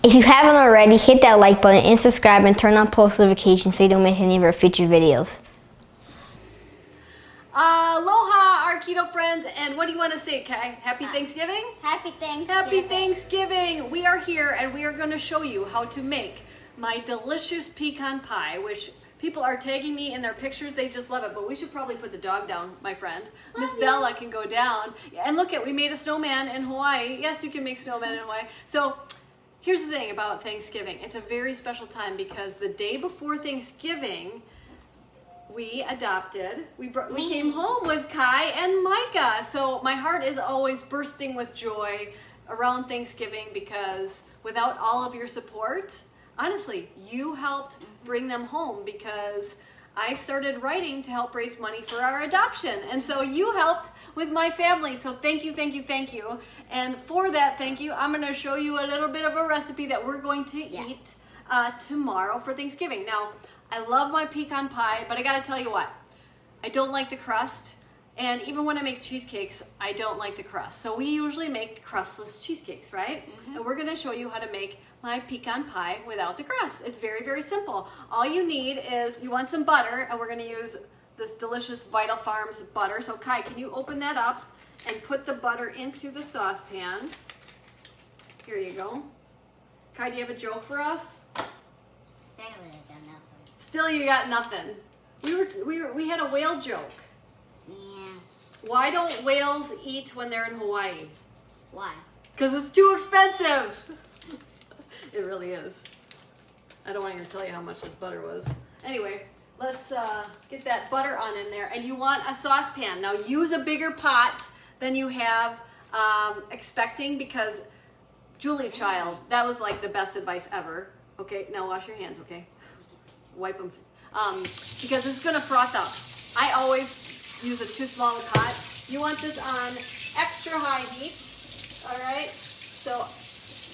If you haven't already, hit that like button and subscribe and turn on post notifications so you don't miss any of our future videos. Aloha, our keto friends, and what do you want to say, Kai? Happy Thanksgiving? Happy Thanksgiving. Happy Thanksgiving! We are here and we are going to show you how to make my delicious pecan pie, which people are tagging me in their pictures. They just love it, but we should probably put the dog down, my friend. Miss Bella can go down. And look we made a snowman in Hawaii. Yes, you can make snowmen in Hawaii. So here's the thing about Thanksgiving. It's a very special time because the day before Thanksgiving, we came home with Kai and Micah. So my heart is always bursting with joy around Thanksgiving because without all of your support, honestly, you helped bring them home because I started writing to help raise money for our adoption. And so you helped with my family. So thank you, thank you, thank you. And for that thank you, I'm going to show you a little bit of a recipe that we're going to eat tomorrow for Thanksgiving. Now, I love my pecan pie, but I gotta tell you what, I don't like the crust, and even when I make cheesecakes, I don't like the crust. So we usually make crustless cheesecakes, right? And we're gonna show you how to make my pecan pie without the crust. It's very, very simple. All you need is, you want some butter, and we're gonna use this delicious Vital Farms butter. So Kai, can you open that up and put the butter into the saucepan? Here you go. Kai, do you have a joke for us? Still, you got nothing. We had a whale joke. Yeah. Why don't whales eat when they're in Hawaii? Why? Because it's too expensive. It really is. I don't want to even tell you how much this butter was. Anyway, let's get that butter on in there. And you want a saucepan. Now use a bigger pot than you have expecting because Julie child, that was like the best advice ever. Okay, now wash your hands, okay? Wipe them, because it's gonna froth up. I always use a too small a pot. You want this on extra high heat, all right? So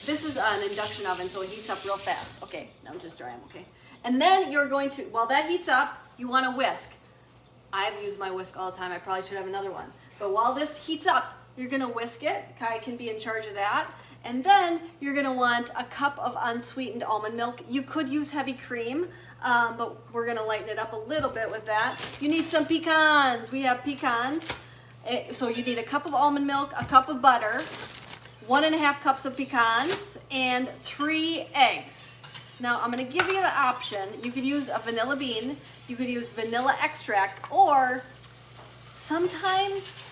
this is an induction oven, so it heats up real fast. Okay, now just dry them, okay? And then you're going to, while that heats up, you want to whisk. I've used my whisk all the time. I probably should have another one. But while this heats up, you're gonna whisk it. Kai can be in charge of that. And then you're gonna want a cup of unsweetened almond milk. You could use heavy cream, but we're gonna lighten it up a little bit with that. You need some pecans. We have pecans. So you need a cup of almond milk, a cup of butter, 1.5 cups of pecans, and 3 eggs. Now I'm gonna give you the option. You could use a vanilla bean, you could use vanilla extract, or sometimes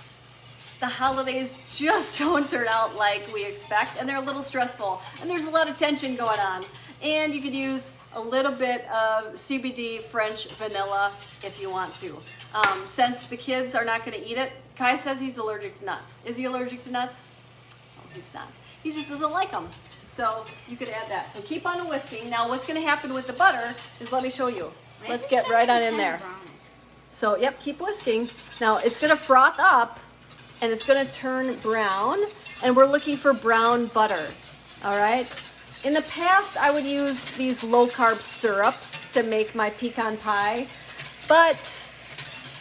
the holidays just don't turn out like we expect, and they're a little stressful, and there's a lot of tension going on. And you could use a little bit of CBD French vanilla if you want to. Since the kids are not going to eat it, Kai says he's allergic to nuts. Is he allergic to nuts? Oh, he's not. He just doesn't like them. So you could add that. So keep on whisking. Now what's going to happen with the butter is, let me show you. Let's get right on in there. So yep, keep whisking. Now it's going to froth up, and it's gonna turn brown, and we're looking for brown butter, all right? In the past, I would use these low-carb syrups to make my pecan pie, but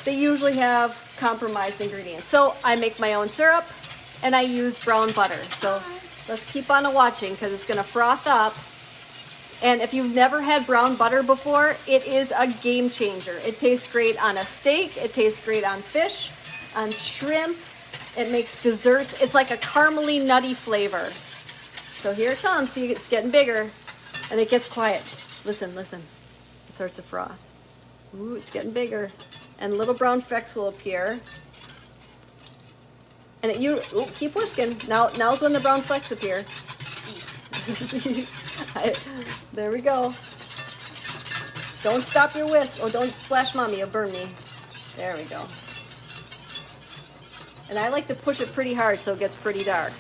they usually have compromised ingredients. So I make my own syrup, and I use brown butter. So let's keep on watching, because it's gonna froth up. And if you've never had brown butter before, it is a game changer. It tastes great on a steak, it tastes great on fish, on shrimp. It makes desserts. It's like a caramely, nutty flavor. So here it comes. See, it's getting bigger, and it gets quiet. Listen, listen. It starts to froth. Ooh, it's getting bigger, and little brown flecks will appear. And keep whisking. Now's when the brown flecks appear. There we go. Don't stop your whisk. Oh, don't splash mommy. You'll burn me. There we go. And I like to push it pretty hard so it gets pretty dark.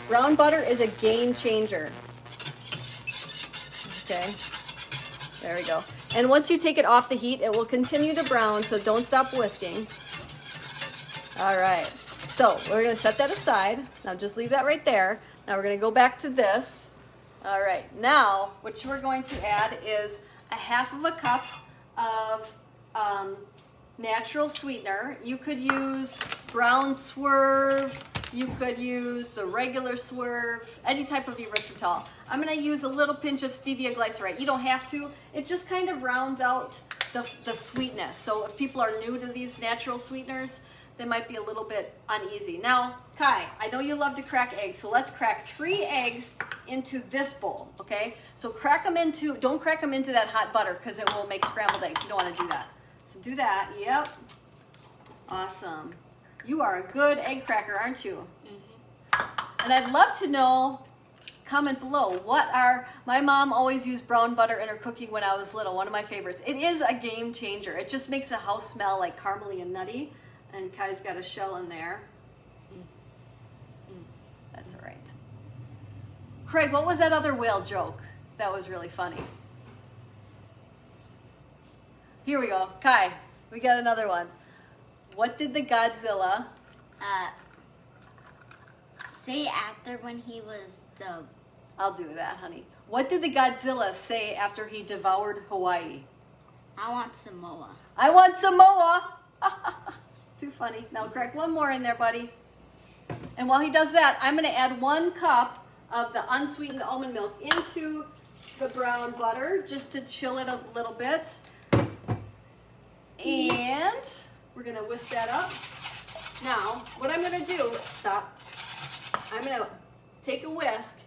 Brown butter is a game changer. Okay, there we go. And once you take it off the heat, it will continue to brown, so don't stop whisking. All right, so we're gonna set that aside. Now just leave that right there. Now we're gonna go back to this. All right, now what we're going to add is 1/2 cup of natural sweetener. You could use brown swerve, You could use the regular Swerve, any type of erythritol. I'm gonna use a little pinch of stevia glycerate. You don't have to. It just kind of rounds out the sweetness. So if people are new to these natural sweeteners, they might be a little bit uneasy. Now, Kai, I know you love to crack eggs, so let's crack 3 eggs into this bowl, okay? So don't crack them into that hot butter because it will make scrambled eggs. You don't want to do that. So do that, yep. Awesome. You are a good egg cracker, aren't you? Mm-hmm. And I'd love to know, comment below, my mom always used brown butter in her cooking when I was little, one of my favorites. It is a game changer. It just makes the house smell like caramely and nutty. And Kai's got a shell in there. That's all right. Craig, what was that other whale joke? That was really funny. Here we go. Kai, we got another one. What did the Godzilla... say after when he was the... I'll do that, honey. What did the Godzilla say after he devoured Hawaii? I want Samoa. I want Samoa! Too funny. Now crack one more in there, buddy. And while he does that, I'm going to add 1 cup of the unsweetened almond milk into the brown butter just to chill it a little bit. And we're going to whisk that up. Now, what I'm going to do, I'm going to take a whisk.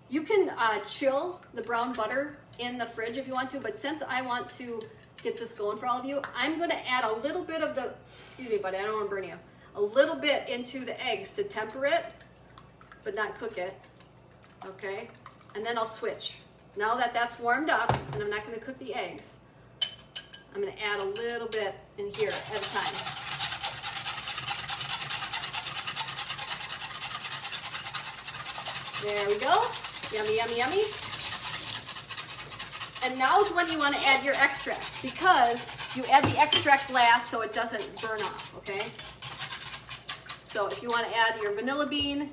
You can chill the brown butter in the fridge if you want to, but since I want to get this going for all of you, I'm going to add a little bit of the, excuse me, buddy, I don't want to burn you, a little bit into the eggs to temper it, but not cook it, okay? And then I'll switch. Now that that's warmed up, and I'm not going to cook the eggs, I'm going to add a little bit in here at a time. There we go. Yummy, yummy, yummy. And now is when you want to add your extract, because you add the extract last so it doesn't burn off, okay? So if you want to add your vanilla bean,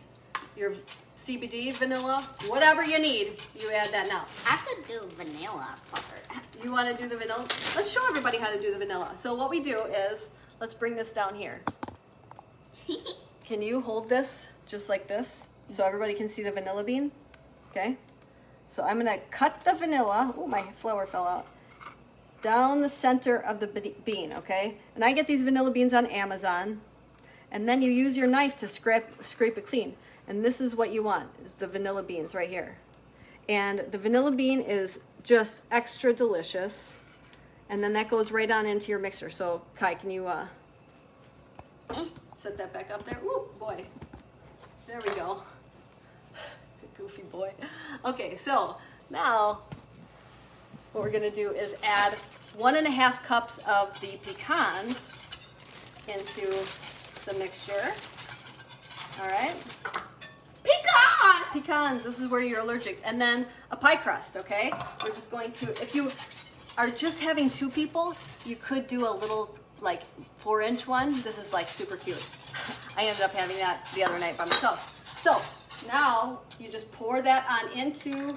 your CBD vanilla, whatever you need, you add that now. I could do vanilla butter. You want to do the vanilla? Let's show everybody how to do the vanilla. So what we do is, let's bring this down here. Can you hold this just like this so everybody can see the vanilla bean? Okay. So I'm going to cut the vanilla, oh, my flour fell out, down the center of the bean, okay? And I get these vanilla beans on Amazon. And then you use your knife to scrape it clean. And this is what you want, is the vanilla beans right here. And the vanilla bean is just extra delicious. And then that goes right on into your mixer. So, Kai, can you set that back up there? Ooh, boy. There we go. Goofy boy. Okay, so now what we're going to do is add 1.5 cups of the pecans into the mixture. All right. Pecans, this is where you're allergic. And then a pie crust, okay? We're just going to, if you are just having 2 people, you could do a little like 4-inch one. This is like super cute. I ended up having that the other night by myself. So now you just pour that on into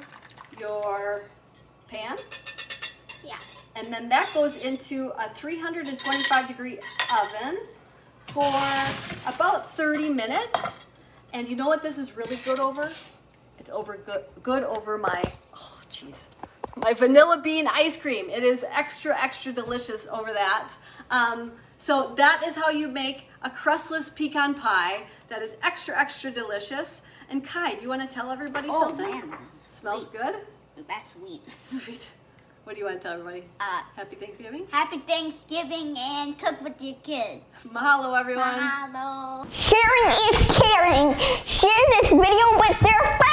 your pan. Yeah. And then that goes into a 325-degree oven for about 30 minutes. And you know what this is really good over? It's good over my, oh jeez, my vanilla bean ice cream. It is extra, extra delicious over that. So that is how you make a crustless pecan pie that is extra, extra delicious. And Kai, do you want to tell everybody something? Oh man, that's Smells sweet. good? That's sweet. Sweet. What do you want to tell everybody? Happy Thanksgiving? Happy Thanksgiving and cook with your kids. Mahalo, everyone. Mahalo. Sharing is caring. Share this video with your friends.